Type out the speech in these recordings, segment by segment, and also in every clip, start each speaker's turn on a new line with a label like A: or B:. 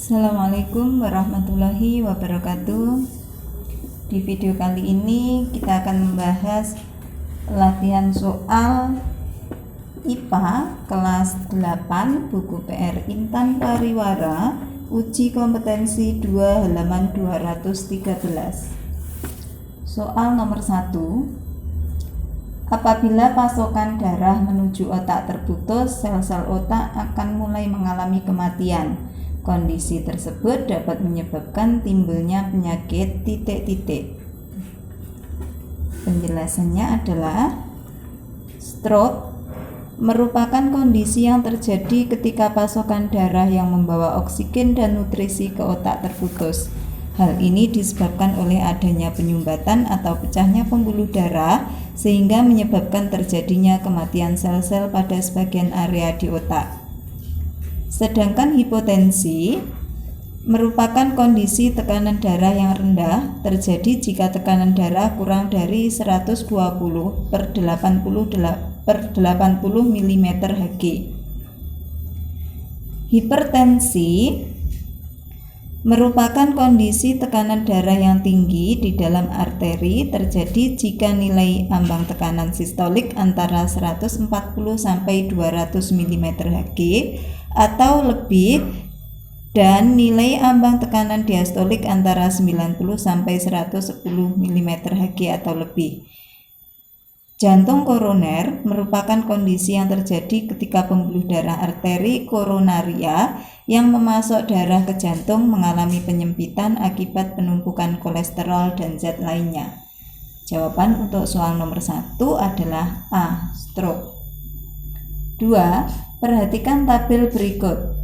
A: Assalamualaikum warahmatullahi wabarakatuh. Di video kali ini kita akan membahas latihan soal IPA kelas 8 buku PR Intan Pariwara, uji kompetensi 2 halaman 213. Soal nomor 1. Apabila pasokan darah menuju otak terputus, sel-sel otak akan mulai mengalami kematian. Kondisi tersebut dapat menyebabkan timbulnya penyakit titik-titik. Penjelasannya adalah stroke merupakan kondisi yang terjadi ketika pasokan darah yang membawa oksigen dan nutrisi ke otak terputus. Hal ini disebabkan oleh adanya penyumbatan atau pecahnya pembuluh darah sehingga menyebabkan terjadinya kematian sel-sel pada sebagian area di otak. Sedangkan hipotensi merupakan kondisi tekanan darah yang rendah terjadi jika tekanan darah kurang dari 120 per 80 mm Hg. Hipertensi merupakan kondisi tekanan darah yang tinggi di dalam arteri terjadi jika nilai ambang tekanan sistolik antara 140 sampai 200 mm Hg atau lebih dan nilai ambang tekanan diastolik antara 90 sampai 110 mm Hg atau lebih. Jantung koroner merupakan kondisi yang terjadi ketika pembuluh darah arteri koronaria yang memasok darah ke jantung mengalami penyempitan akibat penumpukan kolesterol dan zat lainnya. Jawaban untuk soal nomor 1 adalah A. Stroke. 2. Perhatikan tabel berikut.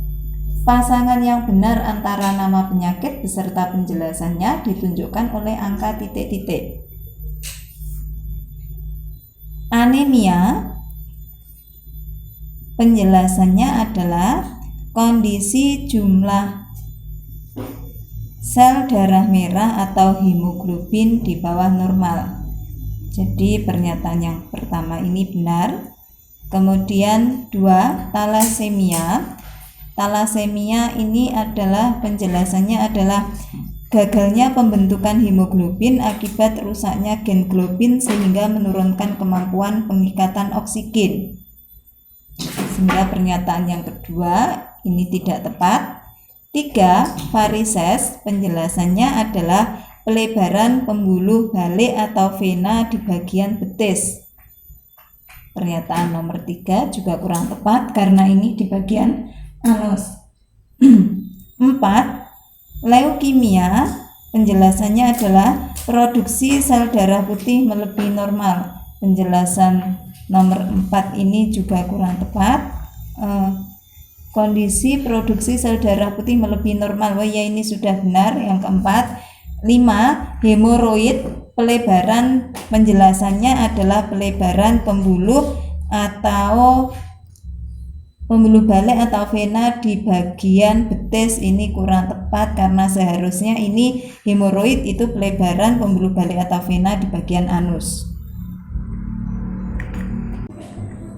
A: Pasangan yang benar antara nama penyakit beserta penjelasannya ditunjukkan oleh angka titik-titik. Anemia, penjelasannya adalah kondisi jumlah sel darah merah atau hemoglobin di bawah normal. Jadi pernyataan yang pertama ini benar. Kemudian 2, talasemia. Talasemia ini adalah penjelasannya adalah gagalnya pembentukan hemoglobin akibat rusaknya gen globin sehingga menurunkan kemampuan pengikatan oksigen. Sehingga pernyataan yang kedua ini tidak tepat. 3, varises, penjelasannya adalah pelebaran pembuluh balik atau vena di bagian betis. Pernyataan nomor 3 juga kurang tepat karena ini di bagian anus. 4, leukemia, penjelasannya adalah produksi sel darah putih melebihi normal. Penjelasan nomor 4 ini juga kurang tepat. Kondisi produksi sel darah putih melebihi normal, ya ini sudah benar. Yang keempat. 5, hemoroid, pelebaran, penjelasannya adalah pelebaran pembuluh atau pembuluh balik atau vena di bagian betis. Ini kurang tepat karena seharusnya ini hemoroid itu pelebaran pembuluh balik atau vena di bagian anus.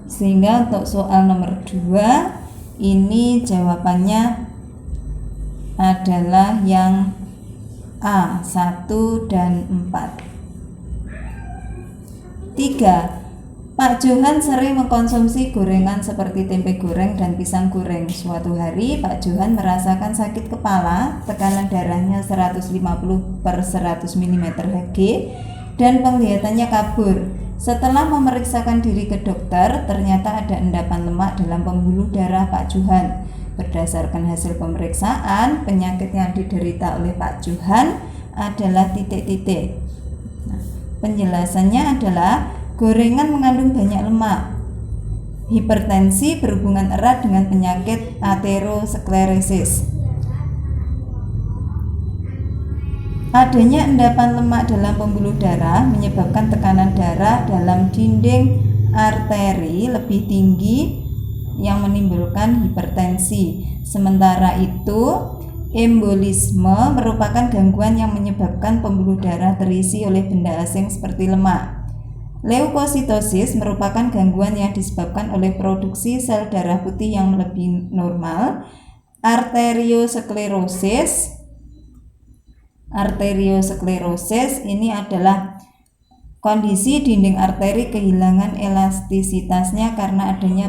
A: Sehingga untuk soal nomor 2 ini jawabannya adalah yang A, 1 dan 4. 3. Pak Johan sering mengkonsumsi gorengan seperti tempe goreng dan pisang goreng. Suatu hari Pak Johan merasakan sakit kepala, tekanan darahnya 150 per 100 mm Hg dan penglihatannya kabur. Setelah memeriksakan diri ke dokter, ternyata ada endapan lemak dalam pembuluh darah Pak Johan. Berdasarkan hasil pemeriksaan, penyakit yang diderita oleh Pak Johan adalah titik-titik. Penjelasannya adalah gorengan mengandung banyak lemak. Hipertensi berhubungan erat dengan penyakit aterosklerosis. Adanya endapan lemak dalam pembuluh darah menyebabkan tekanan darah dalam dinding arteri lebih tinggi yang menimbulkan hipertensi. Sementara itu, embolisme merupakan gangguan yang menyebabkan pembuluh darah terisi oleh benda asing seperti lemak. Leukositosis merupakan gangguan yang disebabkan oleh produksi sel darah putih yang melebihi normal. arteriosklerosis. Arteriosklerosis ini adalah kondisi dinding arteri kehilangan elastisitasnya karena adanya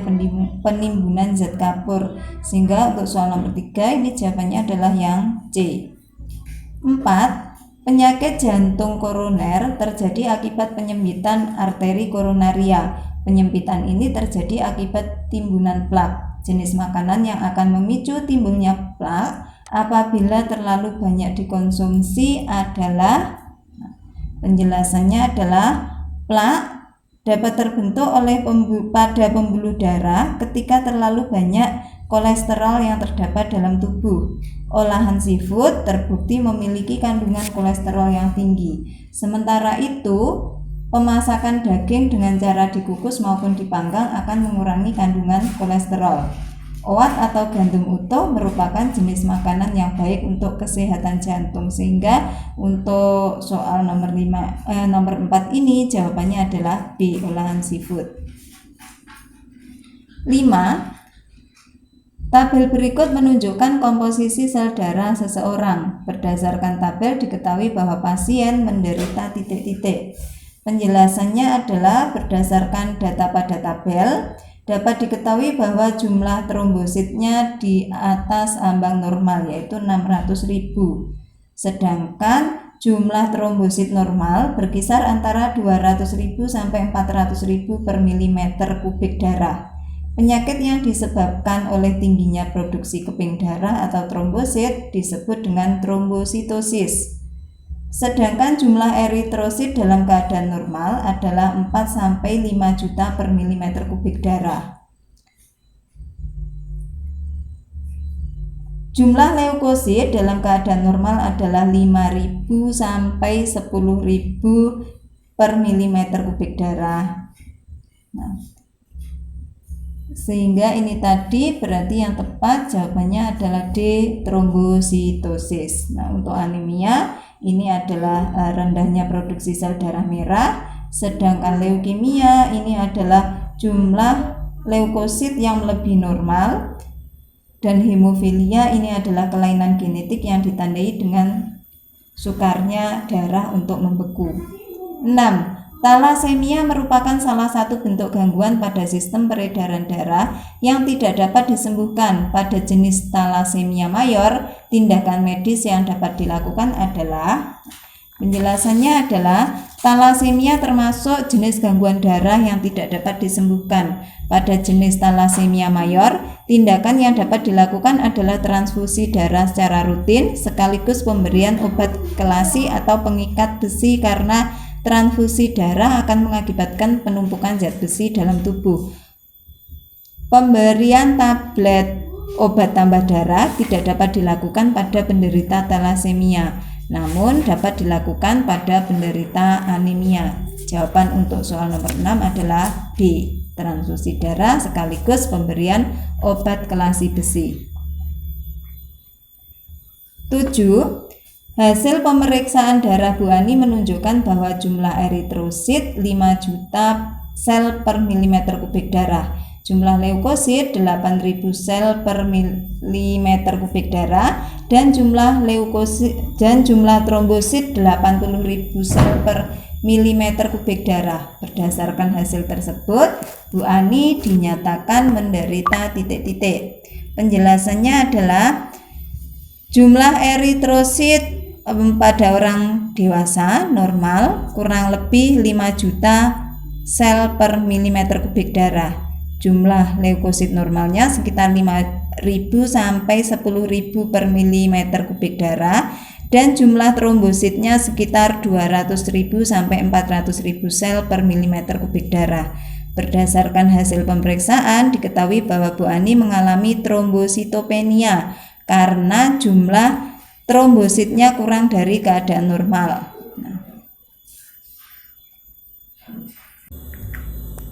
A: penimbunan zat kapur. Sehingga untuk soal nomor 3 ini jawabannya adalah yang C. 4. Penyakit jantung koroner terjadi akibat penyempitan arteri koronaria. Penyempitan ini terjadi akibat timbunan plak. Jenis makanan yang akan memicu timbulnya plak apabila terlalu banyak dikonsumsi adalah, penjelasannya adalah plak dapat terbentuk pada pembuluh darah ketika terlalu banyak kolesterol yang terdapat dalam tubuh. Olahan seafood terbukti memiliki kandungan kolesterol yang tinggi. Sementara itu, pemasakan daging dengan cara dikukus maupun dipanggang akan mengurangi kandungan kolesterol. Oat atau gandum utuh merupakan jenis makanan yang baik untuk kesehatan jantung. Sehingga untuk soal nomor 4 ini jawabannya adalah B, olahan seafood. 5. Tabel berikut menunjukkan komposisi sel darah seseorang. Berdasarkan tabel diketahui bahwa pasien menderita titik-titik. Penjelasannya adalah berdasarkan data pada tabel dapat diketahui bahwa jumlah trombositnya di atas ambang normal yaitu 600.000. Sedangkan jumlah trombosit normal berkisar antara 200.000 sampai 400.000 per milimeter kubik darah. Penyakit yang disebabkan oleh tingginya produksi keping darah atau trombosit disebut dengan trombositosis. Sedangkan jumlah eritrosit dalam keadaan normal adalah 4-5 juta per milimeter kubik darah. Jumlah leukosit dalam keadaan normal adalah 5.000 sampai 10.000 per milimeter kubik darah. Sehingga ini tadi berarti yang tepat jawabannya adalah D, trombositosis. Untuk anemia ini adalah rendahnya produksi sel darah merah, sedangkan leukemia ini adalah jumlah leukosit yang lebih normal, dan hemofilia ini adalah kelainan genetik yang ditandai dengan sukarnya darah untuk membeku. 6. Talasemia merupakan salah satu bentuk gangguan pada sistem peredaran darah yang tidak dapat disembuhkan. Pada jenis talasemia mayor, tindakan medis yang dapat dilakukan adalah, penjelasannya adalah talasemia termasuk jenis gangguan darah yang tidak dapat disembuhkan. Pada jenis talasemia mayor, tindakan yang dapat dilakukan adalah transfusi darah secara rutin sekaligus pemberian obat kelasi atau pengikat besi karena transfusi darah akan mengakibatkan penumpukan zat besi dalam tubuh. Pemberian tablet obat tambah darah tidak dapat dilakukan pada penderita talasemia, namun dapat dilakukan pada penderita anemia. Jawaban untuk soal nomor 6 adalah B, transfusi darah sekaligus pemberian obat kelasi besi. 7. Hasil pemeriksaan darah Bu Ani menunjukkan bahwa jumlah eritrosit 5 juta sel per milimeter kubik darah, jumlah leukosit 8.000 sel per milimeter kubik darah, dan jumlah trombosit 80.000 sel per milimeter kubik darah. Berdasarkan hasil tersebut, Bu Ani dinyatakan menderita titik-titik. Penjelasannya adalah jumlah eritrosit pada orang dewasa normal kurang lebih 5 juta sel per milimeter kubik darah. Jumlah leukosit normalnya sekitar 5.000 sampai 10.000 per milimeter kubik darah, dan jumlah trombositnya sekitar 200.000 sampai 400.000 sel per milimeter kubik darah. Berdasarkan hasil pemeriksaan diketahui bahwa Bu Ani mengalami trombositopenia karena jumlah trombositnya kurang dari keadaan normal.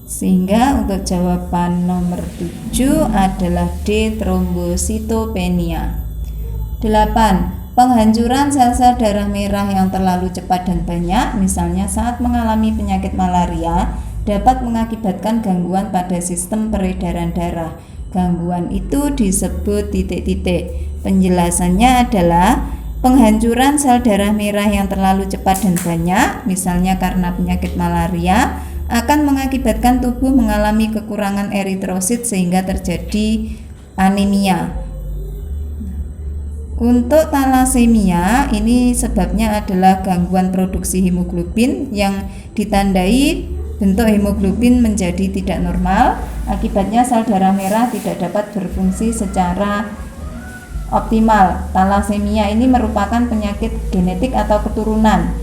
A: Sehingga untuk jawaban nomor 7 adalah D, trombositopenia. 8. Penghancuran sel-sel darah merah yang terlalu cepat dan banyak, misalnya saat mengalami penyakit malaria, dapat mengakibatkan gangguan pada sistem peredaran darah. Gangguan itu disebut titik-titik. Penjelasannya adalah penghancuran sel darah merah yang terlalu cepat dan banyak, misalnya karena penyakit malaria, akan mengakibatkan tubuh mengalami kekurangan eritrosit sehingga terjadi anemia. Untuk talasemia, ini sebabnya adalah gangguan produksi hemoglobin yang ditandai bentuk hemoglobin menjadi tidak normal. Akibatnya sel darah merah tidak dapat berfungsi secara optimal. Talasemia ini merupakan penyakit genetik atau keturunan.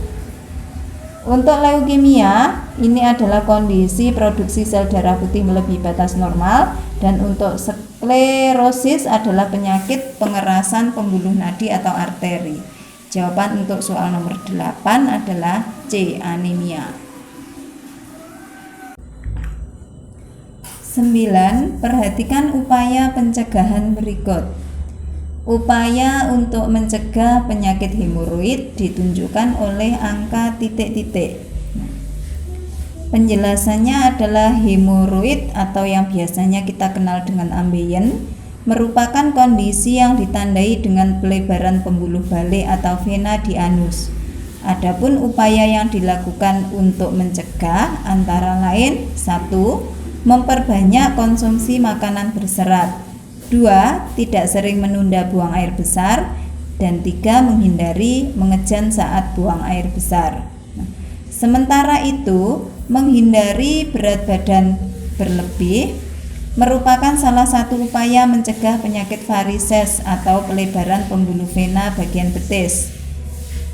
A: Untuk leukemia, ini adalah kondisi produksi sel darah putih melebihi batas normal, dan untuk sklerosis adalah penyakit pengerasan pembuluh nadi atau arteri. Jawaban untuk soal nomor 8 adalah C, anemia. 9. Perhatikan upaya pencegahan berikut. Upaya untuk mencegah penyakit hemoroid ditunjukkan oleh angka titik-titik. Penjelasannya adalah hemoroid atau yang biasanya kita kenal dengan ambeien merupakan kondisi yang ditandai dengan pelebaran pembuluh balik atau vena di anus. Adapun upaya yang dilakukan untuk mencegah antara lain: 1. Memperbanyak konsumsi makanan berserat. 2. Tidak sering menunda buang air besar. Dan 3. Menghindari mengejan saat buang air besar. Sementara itu, menghindari berat badan berlebih merupakan salah satu upaya mencegah penyakit varises atau pelebaran pembuluh vena bagian betis.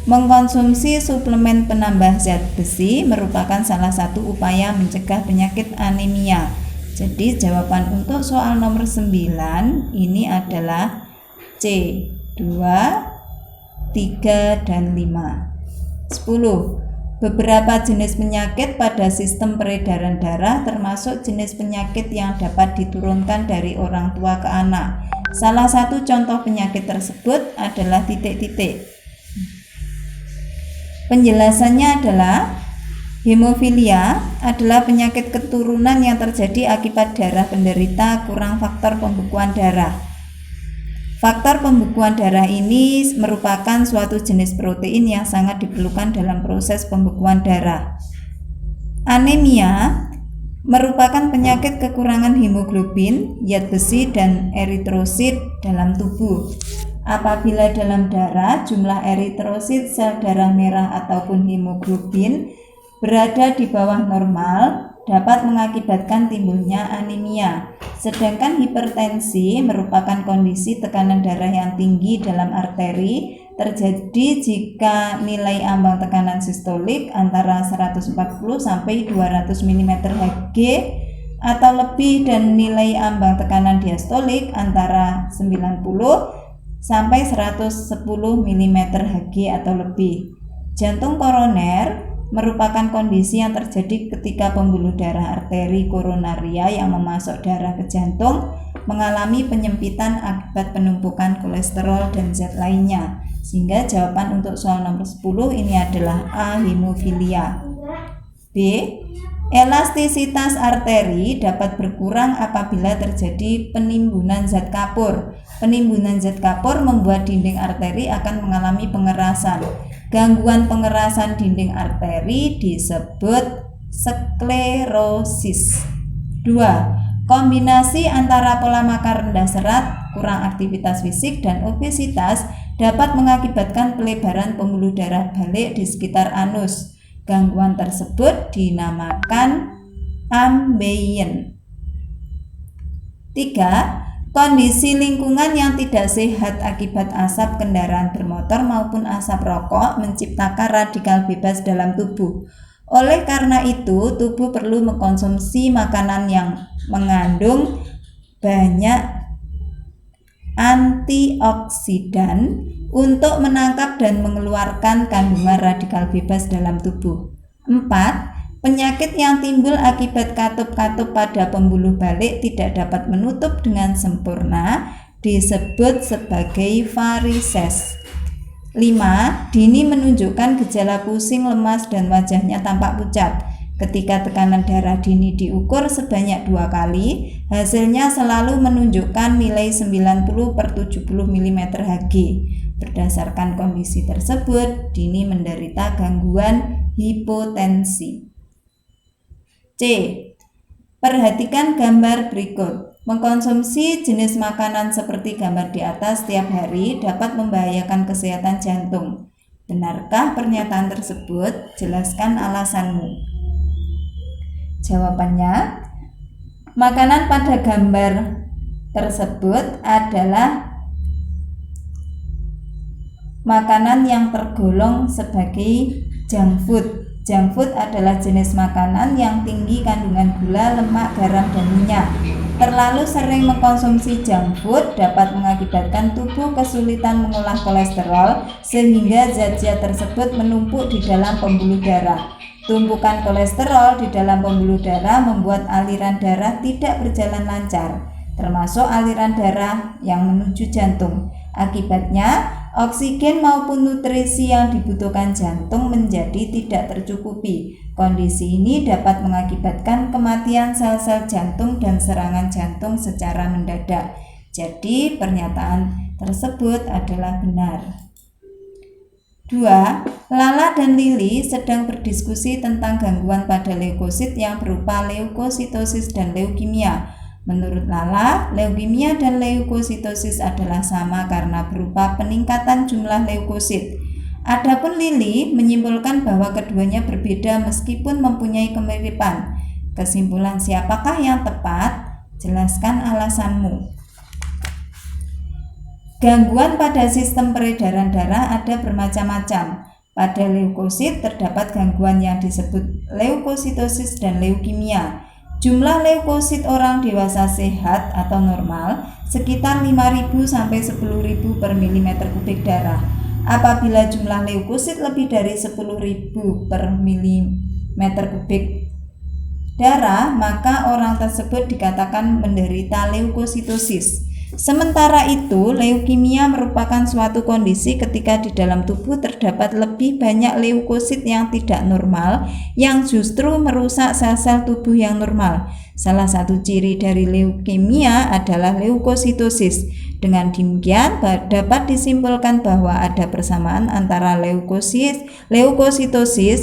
A: Mengkonsumsi suplemen penambah zat besi merupakan salah satu upaya mencegah penyakit anemia. Jadi jawaban untuk soal nomor 9 ini adalah C, 2, 3, dan 5. 10. Beberapa jenis penyakit pada sistem peredaran darah termasuk jenis penyakit yang dapat diturunkan dari orang tua ke anak. Salah satu contoh penyakit tersebut adalah titik-titik. Penjelasannya adalah hemofilia adalah penyakit keturunan yang terjadi akibat darah penderita kurang faktor pembekuan darah. Faktor pembekuan darah ini merupakan suatu jenis protein yang sangat diperlukan dalam proses pembekuan darah. Anemia merupakan penyakit kekurangan hemoglobin, zat besi, dan eritrosit dalam tubuh. Apabila dalam darah jumlah eritrosit, sel darah merah ataupun hemoglobin berada di bawah normal, dapat mengakibatkan timbulnya anemia. Sedangkan hipertensi merupakan kondisi tekanan darah yang tinggi dalam arteri, terjadi jika nilai ambang tekanan sistolik antara 140 sampai 200 mmHg atau lebih, dan nilai ambang tekanan diastolik antara 90 sampai 110 mmHg atau lebih. Jantung koroner merupakan kondisi yang terjadi ketika pembuluh darah arteri koronaria yang memasok darah ke jantung mengalami penyempitan akibat penumpukan kolesterol dan zat lainnya. Sehingga jawaban untuk soal nomor 10 ini adalah A, hemofilia. B. Elastisitas arteri dapat berkurang apabila terjadi penimbunan zat kapur. Penimbunan zat kapur membuat dinding arteri akan mengalami pengerasan. Gangguan pengerasan dinding arteri disebut sklerosis. 2. Kombinasi antara pola makan rendah serat, kurang aktivitas fisik, dan obesitas dapat mengakibatkan pelebaran pembuluh darah balik di sekitar anus. Gangguan tersebut dinamakan ambeien. 3. Kondisi lingkungan yang tidak sehat akibat asap kendaraan bermotor maupun asap rokok menciptakan radikal bebas dalam tubuh. Oleh karena itu, tubuh perlu mengkonsumsi makanan yang mengandung banyak antioksidan untuk menangkap dan mengeluarkan kandungan radikal bebas dalam tubuh. 4. Penyakit yang timbul akibat katup-katup pada pembuluh balik tidak dapat menutup dengan sempurna disebut sebagai varises. 5. Dini menunjukkan gejala pusing, lemas, dan wajahnya tampak pucat. Ketika tekanan darah dini diukur sebanyak 2 kali, hasilnya selalu menunjukkan nilai 90/70 mm Hg. Berdasarkan kondisi tersebut, Dini menderita gangguan hipotensi. C. Perhatikan gambar berikut. Mengkonsumsi jenis makanan seperti gambar di atas setiap hari dapat membahayakan kesehatan jantung. Benarkah pernyataan tersebut? Jelaskan alasanmu. Jawabannya, makanan pada gambar tersebut adalah makanan yang tergolong sebagai junk food. Junk food adalah jenis makanan yang tinggi kandungan gula, lemak, garam, dan minyak. Terlalu sering mengkonsumsi junk food dapat mengakibatkan tubuh kesulitan mengolah kolesterol sehingga zat-zat tersebut menumpuk di dalam pembuluh darah. Tumpukan kolesterol di dalam pembuluh darah membuat aliran darah tidak berjalan lancar, termasuk aliran darah yang menuju jantung. Akibatnya, oksigen maupun nutrisi yang dibutuhkan jantung menjadi tidak tercukupi. Kondisi ini dapat mengakibatkan kematian sel-sel jantung dan serangan jantung secara mendadak. Jadi, pernyataan tersebut adalah benar. 2. Lala dan Lili sedang berdiskusi tentang gangguan pada leukosit yang berupa leukositosis dan leukemia. Menurut Lala, leukemia dan leukositosis adalah sama karena berupa peningkatan jumlah leukosit. Adapun Lili menyimpulkan bahwa keduanya berbeda meskipun mempunyai kemiripan. Kesimpulan siapakah yang tepat? Jelaskan alasanmu. Gangguan pada sistem peredaran darah ada bermacam-macam. Pada leukosit terdapat gangguan yang disebut leukositosis dan leukemia. Jumlah leukosit orang dewasa sehat atau normal sekitar 5.000 sampai 10.000 per mm3 darah. Apabila jumlah leukosit lebih dari 10.000 per mm3 darah, maka orang tersebut dikatakan menderita leukositosis. Sementara itu, leukemia merupakan suatu kondisi ketika di dalam tubuh terdapat lebih banyak leukosit yang tidak normal yang justru merusak sel-sel tubuh yang normal. Salah satu ciri dari leukemia adalah leukositosis. Dengan demikian, dapat disimpulkan bahwa ada persamaan antara leukositosis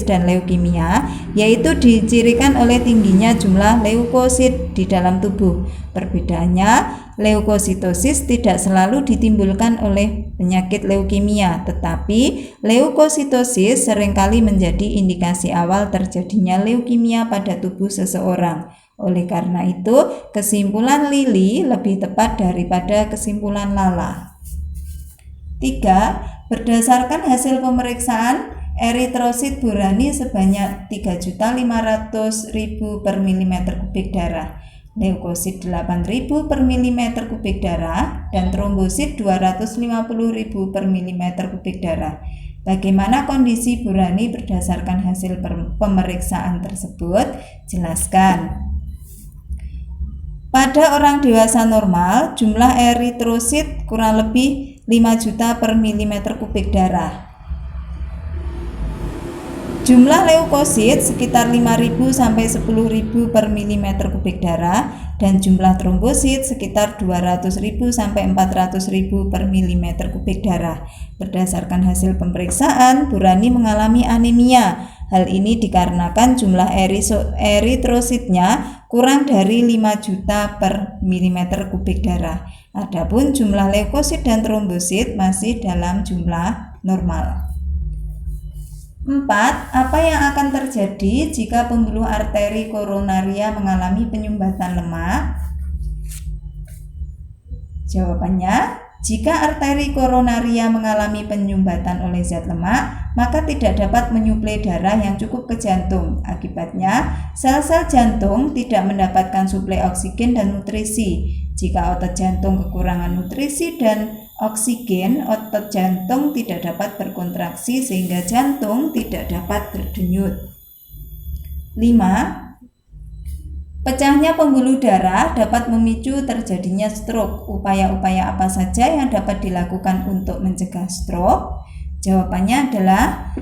A: dan leukemia, yaitu dicirikan oleh tingginya jumlah leukosit di dalam tubuh. Perbedaannya, leukositosis tidak selalu ditimbulkan oleh penyakit leukemia, tetapi leukositosis seringkali menjadi indikasi awal terjadinya leukemia pada tubuh seseorang. Oleh karena itu, kesimpulan Lili lebih tepat daripada kesimpulan Lala. 3. Berdasarkan hasil pemeriksaan, eritrosit burani sebanyak 3.500.000 per mm3 darah, leukosit 8.000 per mm3 darah, dan trombosit 250.000 per mm3 darah. Bagaimana kondisi burani berdasarkan hasil pemeriksaan tersebut? Jelaskan. Pada orang dewasa normal, jumlah eritrosit kurang lebih 5 juta per mm3 darah. Jumlah leukosit sekitar 5.000 sampai 10.000 per mm3 darah dan jumlah trombosit sekitar 200.000 sampai 400.000 per mm3 darah. Berdasarkan hasil pemeriksaan, burani mengalami anemia. Hal ini dikarenakan jumlah eritrositnya kurang dari 5 juta per mm3 darah. Adapun jumlah leukosit dan trombosit masih dalam jumlah normal. 4. Apa yang akan terjadi jika pembuluh arteri koronaria mengalami penyumbatan lemak? Jawabannya, jika arteri koronaria mengalami penyumbatan oleh zat lemak, maka tidak dapat menyuplai darah yang cukup ke jantung. Akibatnya, sel-sel jantung tidak mendapatkan suplai oksigen dan nutrisi. Jika otot jantung kekurangan nutrisi dan oksigen, otot jantung tidak dapat berkontraksi sehingga jantung tidak dapat berdenyut. 5. Pecahnya pembuluh darah dapat memicu terjadinya stroke. Upaya-upaya apa saja yang dapat dilakukan untuk mencegah stroke? Jawabannya adalah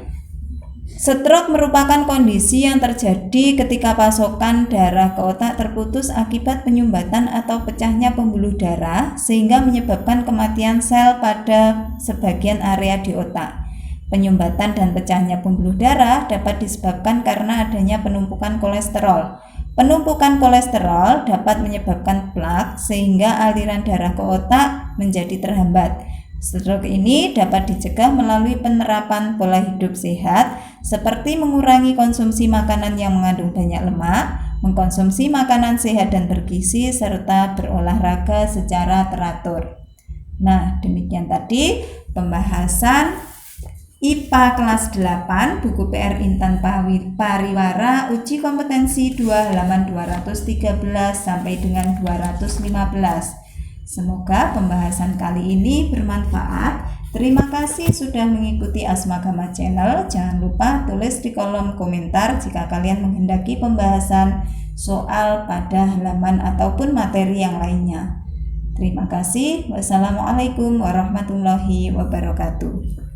A: Stroke merupakan kondisi yang terjadi ketika pasokan darah ke otak terputus akibat penyumbatan atau pecahnya pembuluh darah sehingga menyebabkan kematian sel pada sebagian area di otak. Penyumbatan dan pecahnya pembuluh darah dapat disebabkan karena adanya penumpukan kolesterol. Penumpukan kolesterol dapat menyebabkan plak sehingga aliran darah ke otak menjadi terhambat. Stroke ini dapat dicegah melalui penerapan pola hidup sehat seperti mengurangi konsumsi makanan yang mengandung banyak lemak, mengkonsumsi makanan sehat dan bergizi, serta berolahraga secara teratur. Nah, demikian tadi pembahasan IPA kelas 8 buku PR Intan Pariwara uji kompetensi 2 halaman 213 sampai dengan 215. Semoga pembahasan kali ini bermanfaat. Terima kasih sudah mengikuti Asmagama Channel. Jangan lupa tulis di kolom komentar jika kalian menghendaki pembahasan soal pada halaman ataupun materi yang lainnya. Terima kasih. Wassalamualaikum warahmatullahi wabarakatuh.